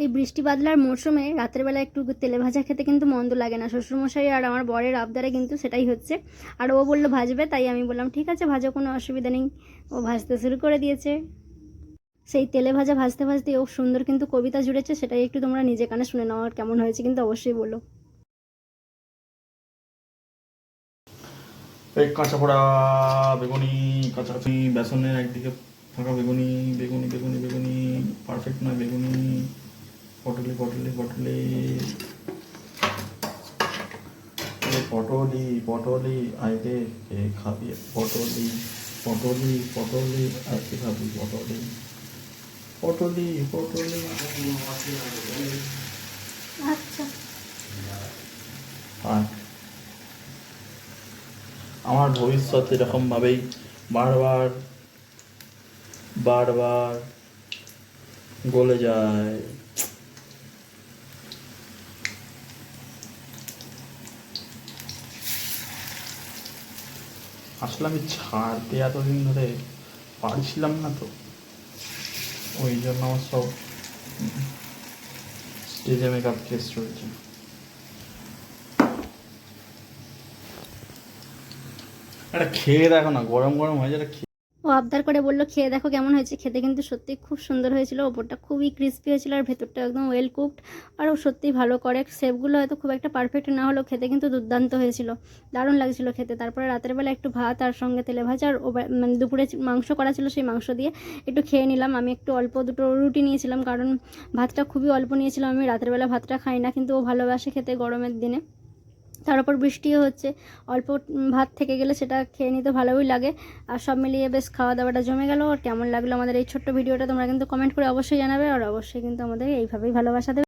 এই বৃষ্টি বাদলার মরশুমে রাতের বেলা একটু তেলে ভাজা খেতে কিন্তু মন্দ লাগে না। শ্বশুরমশাই আর আমার বরের আবদারে কিন্তু সেটাই হচ্ছে। আর ও বললো ভাজবে, তাই আমি বললাম ঠিক আছে ভাজো, কোনো অসুবিধা নেই। ও ভাজতে শুরু করে দিয়েছে। সেই তেলে ভাজা ভাজতে ভাজতে ও সুন্দর কিন্তু কবিতা জুড়েছে, সেটাই একটু তোমরা নিজে কানে শুনে নাও, আর কেমন হয়েছে কিন্তু অবশ্যই বলো। এই কাঁচা পোড়া বেগুনি, কাঁচা বেসনের একদিকে ফাঁকা বেগুনি, বেগুনি বেগুনি বেগুনি, পারফেক্ট নয় বেগুনি, পটলি পটলি পটলি, পটলি পটলি আইতে কে খাবি পটলি, পটলি পটলি আর কে খাবি পটলি, পটলি পটলি। আচ্ছা, আর আমার ভবিষ্যৎ এরকমভাবেই বারবার বারবার গলে যায়। আসলে আমি ছাড়তে এতদিন ধরে পারছিলাম না, তো ওই জন্য আমার সব স্টেজে মেকআপ কেস চলছে। এটা খেয়ে দেখো না, গরম গরম হয়ে যায়। ও আবদার করে বললো খেয়ে দেখো কেমন হয়েছে। খেতে কিন্তু সত্যি খুব সুন্দর হয়েছিল, ওপরটা খুবই ক্রিস্পি হয়েছিল আর ভেতরটা একদম ওয়েল কুকড। আর ও সত্যিই ভালো করে, শেপগুলো হয়তো খুব একটা পারফেক্ট না হলেও খেতে কিন্তু দুর্দান্ত হয়েছিল, দারুণ লাগছিল খেতে। তারপরে রাতের বেলা একটু ভাত আর সঙ্গে তেলে ভাজা, আর মানে দুপুরে মাংস করা ছিল, সেই মাংস দিয়ে একটু খেয়ে নিলাম। আমি একটু অল্প দুটো রুটি নিয়েছিলাম, কারণ ভাতটা খুবই অল্প নিয়েছিলাম। আমি রাতের বেলা ভাতটা খাই না, কিন্তু ও ভালোবাসে খেতে গরমের দিনে। তার উপর বৃষ্টিও হচ্ছে, অল্প ভাত থেকে গেলে সেটা খেয়ে নিতে ভালোই লাগে। আর সব মিলিয়ে বেশ খাওয়া দাওয়াটা জমে গেল। আর কেমন লাগলো আমাদের এই ছোট্ট ভিডিওটা তোমরা কিন্তু কমেন্ট করে অবশ্যই জানাবে, আর অবশ্যই কিন্তু আমাদের এইভাবেই ভালোবাসা দেবে।